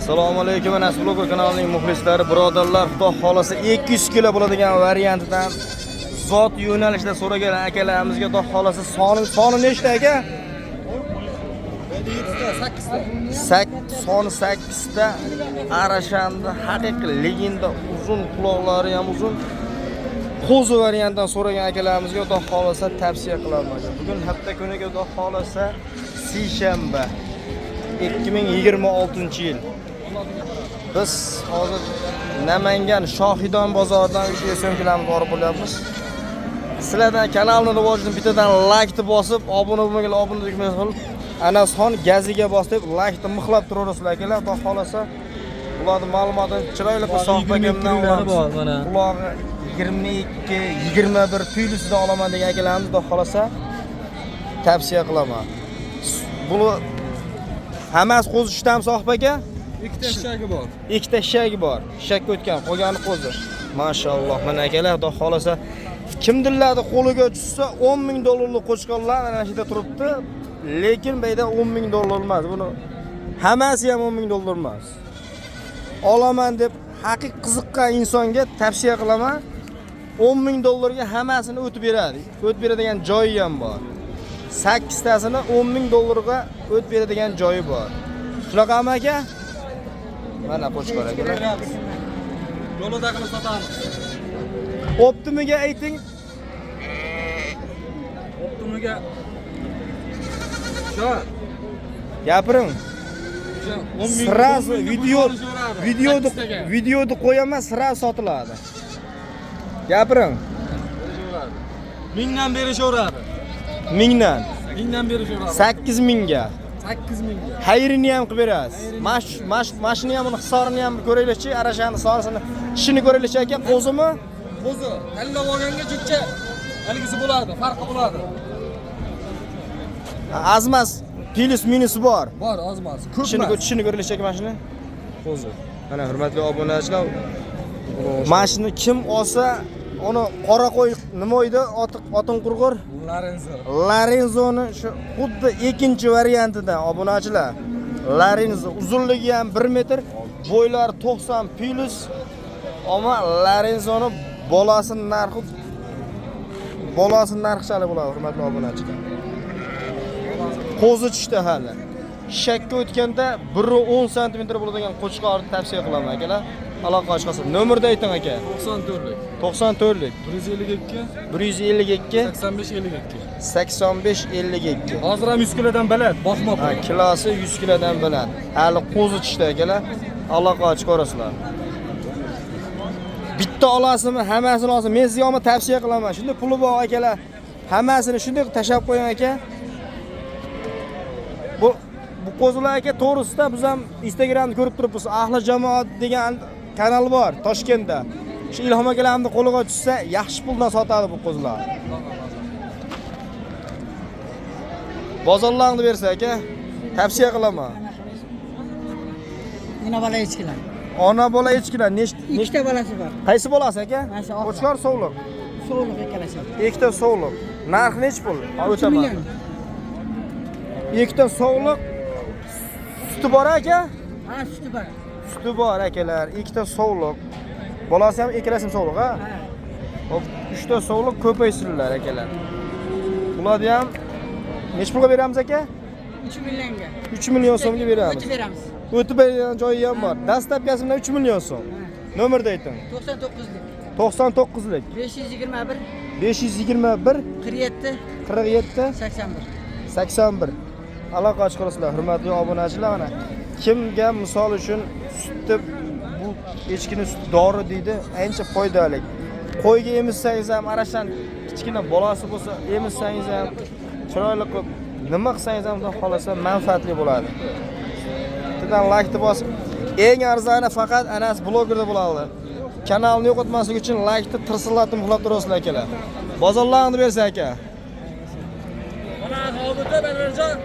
Assalomu alaykum, Anas Blogger kanalining muxlislari, birodarlar, Xudo xolasa 200 kilo bo'ladigan variantidan zot yo'nalishida so'ragan akalarimizga Xudo xolasa soni nechta aka? 8 ta. Arashanda haqiqiy legenda, uzun quloqlari ham uzun. Qo'zi variantdan so'ragan akalarimizga Xudo xolasa tavsiya qilaman. Bugun hafta kuniga Xudo xolasa seshanba 2026-yil. Biz hozir Namangan Shohidon bozoridan ushbu so'mkalarni olib bo'lyapmiz. Sizlardan kanalni rivojini bittadan like bosib, obuna bo'lmagan obuna tugmasini qilib, Anasxon gaziga bosib, like ni mixlab turaverasizlar akalar. Xudo xolasa ularning ma'lumotini chiroyli qilib sohbagamdan olamiz. Ularni 22, 21 tuyulisida olaman degan akalarimiz Xudo xolasa tavsiya qilaman. Buni hammasi qo'zi ishtam sohbaga. Ikkita shagi bor. Ikkita shagi bor. Shakka o'tgan, qolgani qo'zi. Mashalloh. Mana akalar, Xudo xolasa kimdirlarni qo'liga tushsa $10,000 qo'chqonlar ana shunda turibdi. Lekin bu yerda $10,000 emas. Buni hammasi ham $10,000 emas. Olaman deb haqiqiy qiziqqan insonga tavsiya qilaman. $10,000 ga hammasini o'tib beradi. O'tib beradigan joyi ham bor. 8 tasini $10,000 ga o'tib beradigan joyi bor. Shunaqami aka? Mana qo'chqor akalar. Yo'lida qilib sotamiz. Optimiga ayting. Optimiga. Shu. Gapiring. Sразу videoni qo'yaman, sразу sotiladi. Gapiring. 1000 dan berishaveradi. 1000 dan. 1000 dan berishaveradi. 8000 ga. 8000 ga. Xayrini ham qilib berasiz. Mashina ham, hisorini ham ko'raylikchi, arashani hisorisini, ishini ko'raylikchi aka, qo'zimi? Qo'zi. Tanlab olganga jicha haligisi bo'ladi, farqi bo'ladi. Azmas, plus minusi bor. Bor, ozmas. Ishini ko'raylikchi aka mashina. Qo'zi. Mana hurmatli obunachilar, mashina kim olsa, uni qora qo'y nima edi? Otin qurg'ur? Larenzo'ni shu xuddi ikkinchi variantidan obunachilar. Larenzo uzunligi ham 1 metr, bo'ylari 90 plus. Ammo Larenzo'ni bolasining narxchalik bo'ladi, hurmatli obunachilar. Qo'zi tushdi hali. Shakka o'tganda 1.10 cm bo'ladigan qo'chqorni tavsiya qilaman akalar. Aloqa ochqasi. Nomerni ayting aka. 94lik. 94lik. 152 152 85 52. Hozir ham 100 kilodan baland, boqmoq. Ha, kilosi 100 kilodan baland. Hali qo'zi tushdi akalar. Aloqa ochib ko'rasizlar. Bitta olasizmi, hammasini olsin. Men sizga ham tavsiya qilaman. Shunday puli bor akalar. Hammasini shunday tashab qo'ying aka. Bu qo'zilar aka to'g'risida biz ham Instagramda ko'rib turibmiz. Ahli jamoat degan kanal bor Toshkentda. Shu Ilhom akalarning qo'liga tushsa, yaxshi puldan sotadi bu qo'zilar. Bozorlarni bersa aka, tavsiya qilaman. Ona bola echkilar. Ona bola echkilar Ikkita bolasi bor. Qaysi bolasi aka? Qo'chqor sovliq. Sovliq ikkalasi. Ikkita sovliq. Narxi nech pul? O'taman. Ikkita sovliq. Suti bor aka? Ha, suti bor. Suti bor akalar. Ikkita sovliq. Bolasi ham ikkalasi ham sovliq, ha? Hop, 3 ta sovliq ko'paysinlar akalar. Ularni ham nech pulga beramiz aka? 3 millionga. 3 million so'mga beramiz. O'tib beramiz. O'tib beradigan joyi ham bor. Dastlabkasi bilan 3 million so'm. Nomerni ayting. 99lik. 99lik. 521 521 47 81. 81. Aloqa ochib qo'yasizlar, hurmatli obunachilar. Mana kimga misol uchun sutni bu echkini sut dori deydi, ancha foydali. Qo'yga emizsangiz ham, arashan kichkina bolasi bo'lsa, emizsangiz ham chiroyli qilib nima qilsangiz ham xudo xolasa manfaatli bo'ladi. Bittadan like bosib, eng arzoni faqat Anas blogerda bo'ladi. Kanalni yo'qotmaslik uchun like ni tirsillatib muxlab turasizlar akalar. Bozorlarni bersa aka. Mana hozirda Berjon